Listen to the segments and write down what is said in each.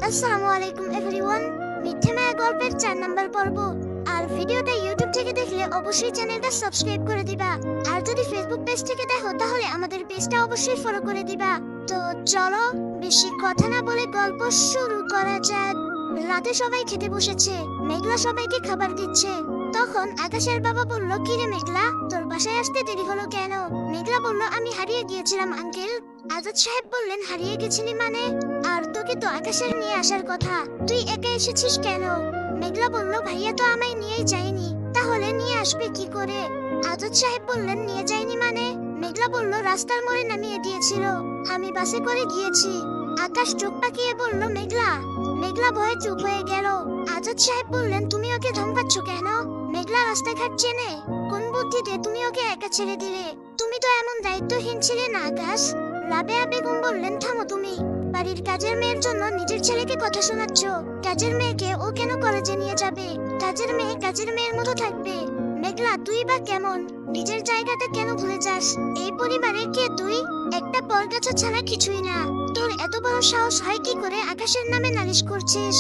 আসসালামু আলাইকুম এভরিওয়ান। মিথ্যে মায়া গল্পের 4 নাম্বার পর্ব। আর ভিডিওটা ইউটিউব থেকে দেখলে অবশ্যই চ্যানেলটা সাবস্ক্রাইব করে দিবা। আর যদি ফেসবুক পেজ থেকে দেখো তাহলে আমাদের পেজটা অবশ্যই ফলো করে দিবা। তো চলো বেশি কথা না বলে গল্প শুরু করা যাক। রাতে সবাই খেতে বসেছে। মেঘলা সবাইকে খাবার দিচ্ছে। তখন আকাশের বাবা বলল, কি রে মেঘলা, তোর বাসায় আসতে দেরি হলো কেন? মেঘলা বলল, আমি হারিয়ে গিয়েছিলাম আঙ্কেল। আজাদ সাহেব বললেন, হারিয়ে গেছিলি মানে? আর তোকে তো আকাশের নিয়ে আসার কথা, তুই একা এসেছিস কেন? মেঘলা বলল, ভাইয়া তো আমায় নিয়েই যায়নি, তাহলে নিয়ে আসবে কি করে? আজাদ সাহেব বললেন, নিয়ে যায়নি মানে? মেঘলা বলল, রাস্তার মোড়ে নামিয়ে দিয়েছিল, আমি বাসে করে গিয়েছি। আকাশ চোখ পাকিয়ে বলল, মেঘলা। মেঘলা ভয়ে চুপ হয়ে গেল। আজাদ সাহেব বললেন, তুমি ওকে ধমকাচ্ছ কেন? মেঘলা রাস্তাঘাট চেনে, কোন বুদ্ধিতে তুমি ওকে একা ছেড়ে দিলে? তুমি তো এমন দায়িত্বহীন ছিলে না আকাশ। রাবেয়া বেগম বললেন, থামো তুমি। বাড়ির কাজের মেয়ের জন্য নিজের ছেলেকে কথা শোনাচ্ছ। কাজের মেয়েকে ও কেন কলেজে নিয়ে যাবে? কাজের মেয়ে কাজের মেয়ের মতো থাকবে। মেঘলা, তুই বা কেমন? নিজের জায়গাটা কেন ভুলে যাস? এই পরিবারের কে তুই? একটা পরগাছা ছাড়া কিছুই না। তোর এত বড় সাহস হয় কি করে আকাশের নামে নালিশ করছিস?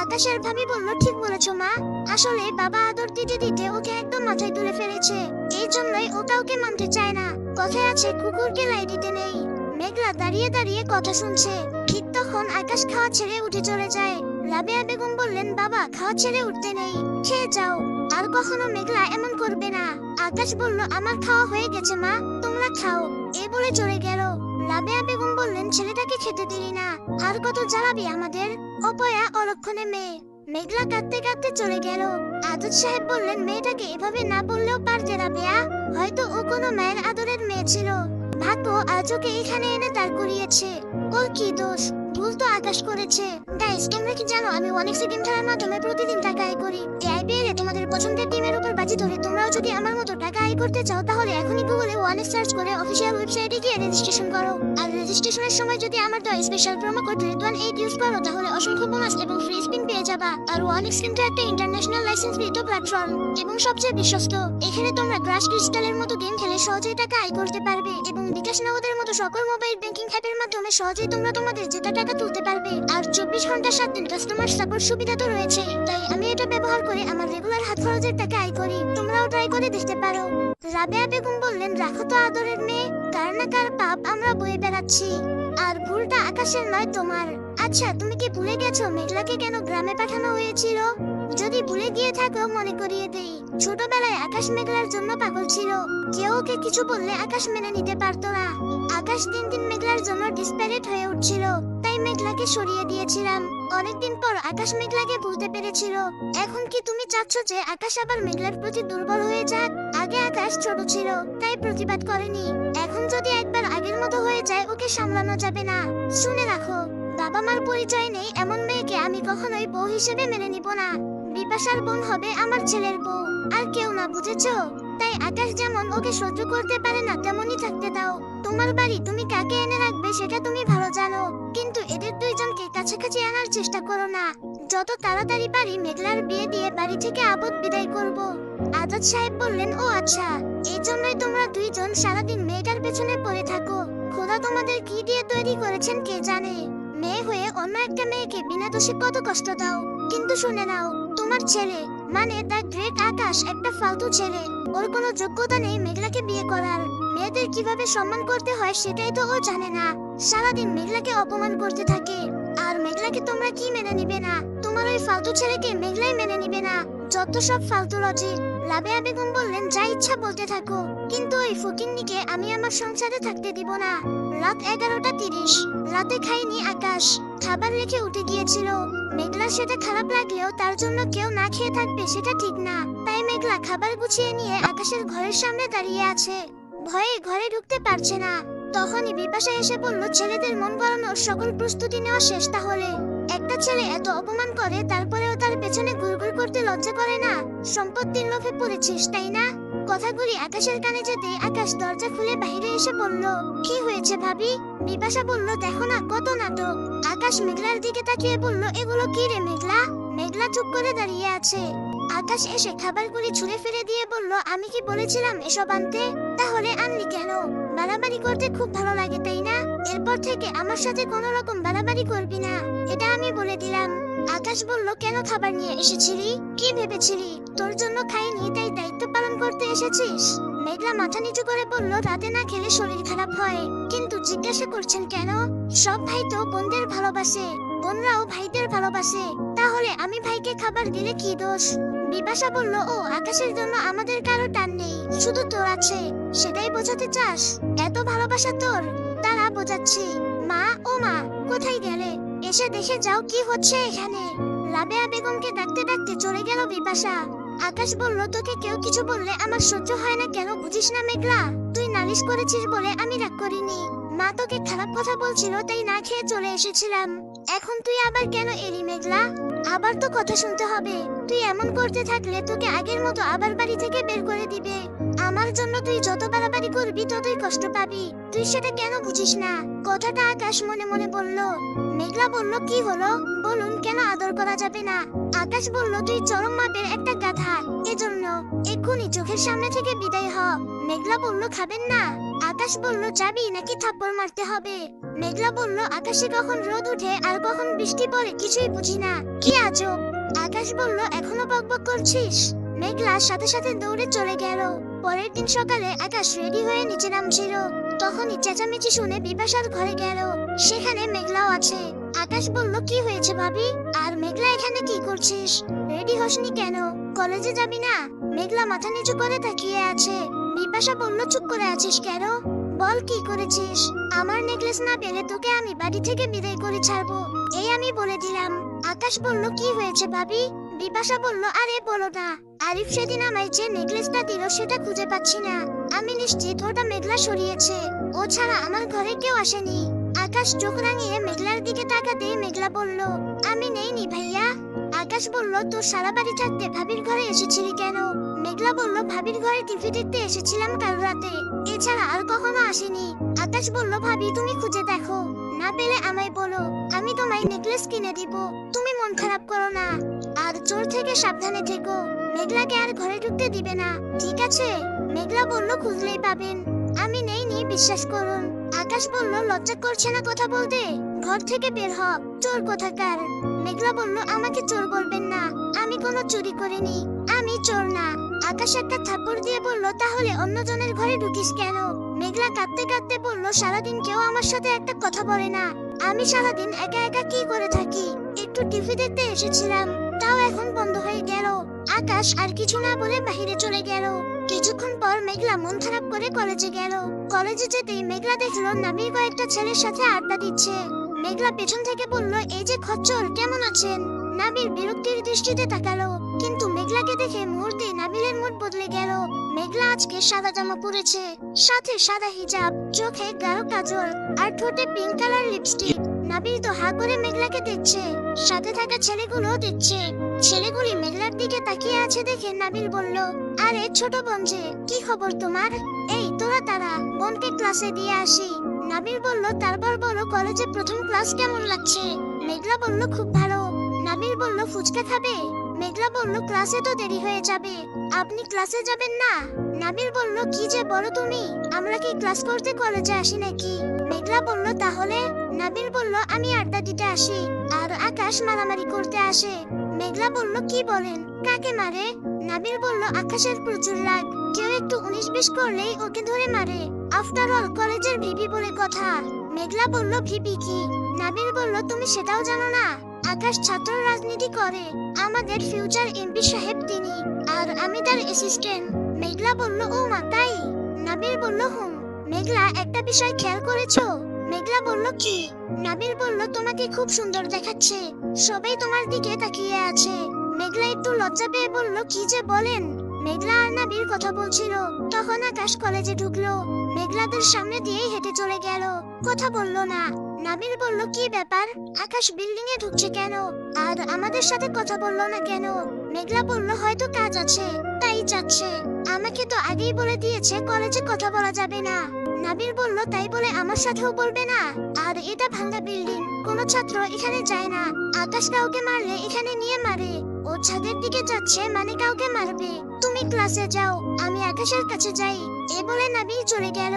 আকাশের ভাবি বলল, ঠিক বলেছ মা। আসলে বাবা আদর দিতে দিতে ওকে একদম মাথায় তুলে ফেলেছে, এই জন্যই ও কাউকে মানতে চায় না। কথায় আছে, কুকুরকে লাই দিতে নেই। মেঘলা দাঁড়িয়ে দাঁড়িয়ে কথা শুনছে। ঠিক তখন আকাশ খাওয়া ছেড়ে উঠে চলে যায়। রাবেয়া বেগম বললেন, বাবা খাওয়া ছেড়ে উঠতে নেই, খেয়ে যাও। আর কখনো মেঘলা এমন করবে না। আকাশ বলল, আমার খাওয়া হয়ে গেছে মা, তোমরা খাও। এ বলে চলে গেল। রাবেয়া বেগম বললেন, ছেলেটাকে খেতে দিলি না, আর কত জ্বালাবি আমাদের? অপয়া অলক্ষণে মেয়ে। মেঘলা কাঁদতে কাঁদতে চলে গেল। আজাদ সাহেব বললেন, মেয়েটাকে এভাবে না বললেও পারতে রাবেয়া, হয়তো ও কোনো মায়ের আদরের মেয়ে ছিল। ভাগ্য আজ ওকে এখানে এনে দাঁড় করিয়েছে। ওর কি দোষ? ভুল তো আকাশ করেছে। গাইস, তোমরা কি জানো আমি অনেক গেম খেলার মাধ্যমে প্রতিদিন টাকা আয় করি? এই আইপিএল এ তোমাদের পছন্দের টিমের উপর বাজি ধরে তোমরাও যদি আমার মতো টাকা আয় করতে চাও তাহলে এখনই গুগলে ওয়ানেক্স সার্চ করে অফিসিয়াল ওয়েবসাইটে গিয়ে রেজিস্ট্রেশন করো। আর রেজিস্ট্রেশনের সময় যদি আমার দেওয়া special promo code RED18 use করো তাহলে অসংখ্য বোনাস এবং ফ্রি স্পিন পেয়ে যাবা। আর ওয়ানেক্স কিন্তু একটা ইন্টারন্যাশনাল লাইসেন্স কৃত প্ল্যাটফর্ম এবং সবচেয়ে বিশ্বস্ত। এখানে তোমরা গ্রাস ক্রিস্টালের মতো গেম খেলে সহজেই টাকা আয় করতে পারবে এবং বিকাশ নগদের মতো সকল মোবাইল ব্যাংকিং অ্যাপের মাধ্যমে সহজেই তোমরা তোমাদের জেতা টাকা তুলতে পারবে। আর 24 ঘন্টা 7 দিন কাস্টমার সাপোর্ট সুবিধা তো রয়েছে। তাই আমি এটা ব্যবহার করে আমার রেগুলার হাত খরচের টাকা আয় করি। তোমরাও ট্রাই করে দেখতে পারো। রাবেয়া বেগম বললেন, রাখো তো আদরের মেয়ে, কার না কার পাপ আমরা বয়ে বেড়াচ্ছি। আর ভুলটা আকাশের নয়, তোমার। আচ্ছা, তুমি কি ভুলে গেছো মেঘলাকে কেন গ্রামে পাঠানো হয়েছিল? যদি ভুলে গিয়ে থাকো মনে করিয়ে দেই, ছোটবেলায় আকাশ মেঘলার জন্য পাগল ছিল। কেউ ওকে কিছু বললে আকাশ মেনে নিতে পারতো না। আকাশ দিন দিন মেঘলার জন্য ডিসপ্যারেট হয়ে উঠছিল, তাই মেঘলাকে সরিয়ে দিয়েছিলাম। অনেকদিন পর আকাশ মেঘলাকে ভুলতে পেরেছিল। এখন কি তুমি চাচ্ছ যে আকাশ আবার মেঘলার প্রতি দুর্বল হয়ে যাক? আগে আকাশ ছোট ছিল, তাই প্রতিবাদ করেনি। এখন যদি একবার আগের মতো হয়ে যায় ওকে সামলানো যাবে না। শুনে রাখো, বাবা মার পরিচয় নেই এমন মেয়েকে আমি কখনোই বউ হিসেবে মেনে নিব না। বিপাশার বোন হবে আমার ছেলের বউ, আর কেউ না, বুঝেছো? তাই আকাশ যেমন ওকে সহ্য করতে পারে না তেমনই থাকতে দাও। তোমার বাড়ি তুমি কাকে এনে রাখবে সেটা তুমি ভালো জানো, কিন্তু এদের দুইজনকে কাছাকাছি আনার চেষ্টা করো না। যত তাড়াতাড়ি পারি মেঘলার বিয়ে দিয়ে বাড়ি থেকে আপদ বিদায় করব। আজাদ সাহেব বললেন, ও আচ্ছা, এই জন্যই তোমরা দুইজন সারাদিন মেয়েটার পেছনে পড়ে থাকো। খোদা তোমাদের কি দিয়ে তৈরি করেছেন কে জানে। মেয়ে হয়ে অন্য একটা মেয়েকে বিনা দোষে কত কষ্ট দাও। কিন্তু শুনে নাও, তোমার ছেলে মানে দ্য গ্রেট আকাশ একটা ফালতু ছেলে। ওর কোনো যোগ্যতা নেই মেঘলাকে বিয়ে করার। মেয়েদের কিভাবে সম্মান করতে হয় সেটাই তো ও জানে না। সারাদিন মেঘলাকে অপমান করতে থাকে। আর মেঘলাকে তোমরা কি মেনে নিবে না? তোমার ওই ফালতু ছেলেকে মেঘলাই মেনে নিবে না। যত সব ফালতু লজিক। রাবেয়া বেগম বললেন, যা ইচ্ছা বলতে থাকো, কিন্তু ওই ফকিন্নিকে আমি আমার সংসারে থাকতে দিব না। রাত 11:30। রাতে খাইনি আকাশ, খাবার রেখে উঠে গিয়েছিল। মেঘলা সেটা খারাপ লাগলেও তার জন্য কেউ না খেয়ে থাকবে সেটা ঠিক না। তাই মেঘলা খাবার গুছিয়ে নিয়ে আকাশের ঘরের সামনে দাঁড়িয়ে আছে। ভয়ে ঘরে ঢুকতে পারছে না। তখনই বিপাশা এসে বলল, ছেলেদের মন গলানোর সকল প্রস্তুতি নেওয়া শেষ তাহলে? একটা ছেলে এত অপমান করে তারপরেও তার পেছনে ঘুরঘুর করতে লজ্জা করে না? সম্পত্তির লোভে পড়েছিস তাই না? কথাগুলি আকাশের কানে যেতে আকাশ দরজা খুলে বাইরে এসে বলল, কি হয়েছে ভাবি? বিপাশা বলল, দেখো না কত নাটক। আকাশ মেঘলার দিকে তাকিয়ে বলল, এগুলো কি রে মেঘলা? মেঘলা চুপ করে দাঁড়িয়ে আছে। আকাশ এসে খাবারগুলি ছুঁড়ে ফেলে দিয়ে বলল, আমি কি বলেছিলাম এসব আনতে? তাহলে আনলি কেন? বাড়াবাড়ি করতে খুব ভালো লাগে তাই না? এরপর থেকে আমার সাথে কোনো রকম বাড়াবাড়ি করবি না, এটা আমি বলে দিলাম। আকাশ বলল, কেন খাবার নিয়ে এসেছিলি? কি ভেবেছিলি তোর জন্য খাইনি তাই দায়িত্ব পালন করতে এসেছিস? মেঘলা মাথা নিচু করে বলল, রাতে না খেলে শরীর খারাপ হয়। কিন্তু জিজ্ঞাসা করছেন কেন? সব ভাই তো বোনদের ভালোবাসে, বোনরাও ভাইদের ভালোবাসে, তাহলে আমি ভাইকে খাবার দিলে কি দোষ? বিপাশা বলল, ও আকাশের জন্য আমাদের কারো টান নেই, শুধু তোর আছে, সেটাই বোঝাতে চাস? এত ভালোবাসা তোর? তারা বোঝাচ্ছি। মা, ও মা, কোথায় গেলে? এসে দেখে যাও কি হচ্ছে এখানে। রাবেয়া বেগমকে ডাকতে ডাকতে চলে গেল বিপাশা। আকাশ বলল, তোকে কেউ কিছু বললে আমার সহ্য হয় না কেন বুঝিস না মেঘলা? তুই নালিশ করেছিস বলে আমি রাগ করিনি। মা তোকে খারাপ কথা বলছিল তাই না খেয়ে চলে এসেছিলাম। এখন তুই আবার কেন এলি মেঘলা? আবার তো কথা শুনতে হবে। তুই এমন করতে থাকলে তোকে আগের মতো আবার বাড়ি থেকে বের করে দিবে। আমার জন্য তুই যত বাড়াবাড়ি করবি ততই কষ্ট পাবি। তুই সেটা কেন বুঝিস না? কথাটা আকাশ মনে মনে বলল। মেঘলা বলল, কি হলো বলুন, কেন আদর করা যাবে না? আকাশ বলল, তুই চরম মাপের একটা গাধা, এজন্য এক্ষুনি চোখের সামনে থেকে বিদায় হ। মেঘলা বলল, খাবেন না? আকাশ বলল, যাবি নাকি থাপ্পড় মারতে হবে? মেঘলা বলল, আকাশে কখন রোদ উঠে আর কখন বৃষ্টি পড়ে কিছুই বুঝি না, কি আজব। আকাশ বলল, এখনো বকবক করছিস? মেঘলা সাথে সাথে দৌড়ে চলে গেল। পরের দিন সকালে আকাশ রেডি হয়ে নিচে নামছিল, তখনই চেঁচামেচি শুনে বিপাশার ঘরে গেল। সেখানে মেঘলাও আছে। আকাশ বলল, কি হয়েছে ভাবি? আর মেঘলা এখানে কি করছিস? রেডি হসনি কেন? কলেজে যাবি না? মেঘলা মাথা নিচু করে তাকিয়ে আছে। বিপাশা বলল, চুপ করে আছিস কেন? বল কি করেছিস? আমার নেকলেস না পেলে তোকে আমি বাড়ি থেকে বিদায় করে ছাড়বো, এই আমি বলে দিলাম। আকাশ বলল, কি হয়েছে ভাবি? বিপাশা বলল, আরে বলো না, আরিফ সেদিন আমায় যে নেকলেসটা দিল সেটা খুঁজে পাচ্ছি না। আমি নিশ্চিত ওটা মেঘলা সরিয়েছে, ও ছাড়া আমার ঘরে কেউ আসেনি। আকাশ চোখ রাঙিয়ে মেঘলার দিকে তাকাতেই মেঘলা বলল, আমি নেইনি ভাইয়া। আকাশ বলল, তোর সারা বাড়ি থাকতে ভাবির ঘরে এসেছিলি কেন? মেঘলা বলল, ভাবির ঘরে টিভি দেখতে এসেছিলাম কাল রাতে, এছাড়া আর কখনো আসেনি। আকাশ বলল, ভাবি তুমি খুঁজে দেখো, না পেলে আমায় বলো, আমি তোমায় নেকলেস কিনে দিব। তুমি মন খারাপ করো না, আর চোর থেকে সাবধানে থেকো। মেঘলাকে আর ঘরে ঢুকতে দিবে না, ঠিক আছে? মেঘলা বলল, খুঁজলেই পাবেন, আমি নেইনি, বিশ্বাস করুন। আকাশ বলল, লজ্জা করছে না কথা বলতে? ঘর থেকে বের হ, চোর কোথাকার। মেঘলা বলল, আমাকে চোর বলবেন না, আমি কোনো চুরি করিনি, আমি চোর না। আকাশ একটা থাপ্পড় দিয়ে বলল, তাহলে অন্যজনের ঘরে ঢুকিস কেন? মেঘলা কাঁদতে কাঁদতে বলল, সারাদিন কেউ আমার সাথে একটা কথা বলে না, আমি সারাদিন একা একা কি করে থাকি? একটু টিভি দেখতে এসেছিলাম, তাও এখন বন্ধ হয়ে গেল। আকাশ আর কিছু না বলে বাহিরে চলে গেল। কিছুক্ষণ পর মেঘলা মন খারাপ করে কলেজে গেল। কলেজে যেতেই মেঘলা দেখলো নাবির কয়েকটা ছেলের সাথে আড্ডা দিচ্ছে। মেঘলা পেছন থেকে বলল, এই যে খচ্চর, কেমন আছেন? নাবির বিরক্তির দৃষ্টিতে তাকালো, কিন্তু মেঘলাকে দেখে মুহূর্তে নাবিলের মুড বদলে গেল। মেঘলা আজকে সাদা জামা পরেছে, সাথে সাদা হিজাব, চোখে গাঢ় কাজল আর ঠোঁটে পিঙ্ক কালার লিপস্টিক। নাবিল তো হা করে মেঘলাকে দেখছে, সাথে থাকা ছেলেগুলো দেখছে। ছেলেগুলি মেঘলার দিকে তাকিয়ে আছে দেখে নাবিল বলল, আরে ছোট বোন যে, কি খবর তোমার? এই তোরা তারা, বোনকে ক্লাসে দিয়ে আসি। নাবিল বলল, তারপর বলো কলেজে প্রথম ক্লাস কেমন লাগছে? মেঘলা বলল, খুব ভালো। নাবিল বলল, ফুচকা খাবে? মেঘলা বলল, ক্লাসে তো দেরি হয়ে যাবে, আপনি ক্লাসে যাবেন না? নাবিল বলল, কি যে বলো তুমি, আমরা কি ক্লাস করতে কলেজে আসি নাকি? মেঘলা বলল, তাহলে? নাবিল বলল, আমি আড্ডা দিতে আসি, আর আকাশ মারামারি করতে আসে। মেঘলা বলল, কি বলেন, কাকে মারে? নাবিল বলল, আকাশের প্রচুর রাগ, কেউ একটু 19-20 করলেই ওকে ধরে মারে। আফটার অল কলেজের ভিপি বলে কথা। মেঘলা বলল, ভিপি কি? নাবিল বলল, তুমি সেটাও জানো না? আকাশ ছাত্র রাজনীতি করে, আমাদের ফিউচার এমপি সাহেব তিনি, আর আমি তার অ্যাসিস্ট্যান্ট। মেঘলা বলল, ও মা তাই? নাবিল বলল, হুম। মেঘলা, একটা বিষয় খেয়াল করেছো? মেঘলা বলল, কি? নাবিল বলল, তোমাকে খুব সুন্দর দেখাচ্ছে, সবাই তোমার দিকে তাকিয়ে আছে। মেঘলা একটু লজ্জা পেয়ে বলল, কি যে বলেন? মেঘলা আর নাবিল কথা বলছিল, তখন আকাশ কলেজে ঢুকলো। মেঘলাদের সামনে দিয়েই হেঁটে চলে গেল, কথা বলল না। নাবিল বলল, কি ব্যাপার, আকাশ বিল্ডিং এ ঢুকছে কেন, আর আমাদের সাথে কথা বললো না কেন? মেঘলা বলল, হয়তো কাজ আছে, তাই যাচ্ছে। আমাকে তো আগেই বলে দিয়েছে কলেজে কথা বলা যাবে না। নাবিল বলল, তাই বলে আমার সাথেও বলবে না? আর এটা ভাঙা বিল্ডিং, কোনো ছাত্র এখানে যায় না, আকাশ কাউকে মারলে এখানে নিয়ে মারে, ও ছাদের দিকে যাচ্ছে মানে কাউকে মারবে। তুমি ক্লাসে যাও, আমি আকাশের কাছে যাই। এ বলে নাবিল চলে গেল।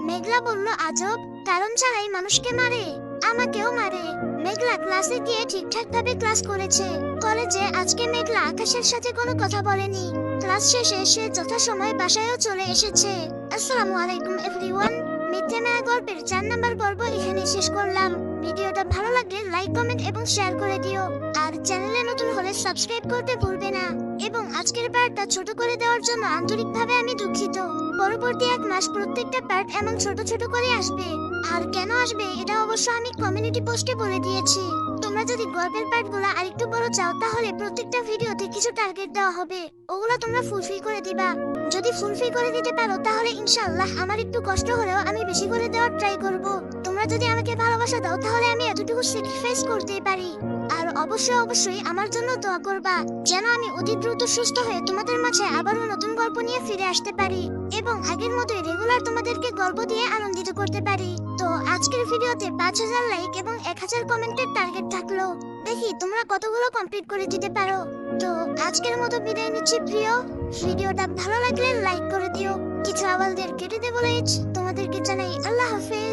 মেঘলা বলল, আজব, কারণ ছাড়াই মানুষকে মারে, আমাকেও মারে। মেঘলা ক্লাসে গিয়ে ঠিকঠাক ভাবে ক্লাস করেছে। কলেজে আজকে মেঘলা আকাশের সাথে কোনো কথা বলেনি। ক্লাস শেষে সে যথাসময়ে বাসায়ও চলে এসেছে। আসসালামু আলাইকুম এভরিওয়ান। মিথ্যে মায়া গল্পের 4 নম্বর পর্ব এখানে শেষ করলাম। ভিডিওটা ভালো লাগলে লাইক, কমেন্ট এবং শেয়ার করে দিও। আর চ্যানেলে নতুন হলে সাবস্ক্রাইব করতে ভুলবে না। এবং আজকের পার্টটা ছোট করে দেওয়ার জন্য আন্তরিকভাবে আমি দুঃখিত। পরবর্তী 1 মাস প্রত্যেকটা পার্ট এমন ছোট ছোট করে আসবে। আর কেন আসবে এটা অবশ্য আমি কমিউনিটি পোস্টে বলে দিয়েছি। তোমরা যদি গল্পের পার্টগুলো আরেকটু বড় চাও তাহলে প্রত্যেকটা ভিডিওতে কিছু টার্গেট দেওয়া হবে, ওগুলা তোমরা ফুলফিল করে দিবা। যদি ফুলফিল করে দিতে পারো তাহলে ইনশাআল্লাহ আমার একটু কষ্ট হলেও আমি বেশি করে দেওয়ার ট্রাই করব। তোমরা যদি আমাকে ভালোবাসা দাও তাহলে আমি এতটুকু স্যাক্রিফাইস করতেই পারি। আর অবশ্যই আমার জন্য দোয়া করবা যেন আমি অতি দ্রুত সুস্থ হয়ে তোমাদের মাঝে আবারও নতুন গল্প নিয়ে ফিরে আসতে পারি এবং আগের মতোই রেগুলার তোমাদেরকে গল্প দিয়ে আনন্দিত করতে পারি। তো আজকের ভিডিওতে 5000 লাইক এবং 1000 কমেন্টের টার্গেট থাকলো। দেখি তোমরা কতগুলো কমপ্লিট করে দিতে পারো। তো আজকের মতো বিদায় নিচ্ছি প্রিয়। ভিডিওটা ভালো লাগলে লাইক করে দিও। কিছু আওয়াজদের কেটে দেবো। তোমাদেরকে জানাই আল্লাহ হাফেজ।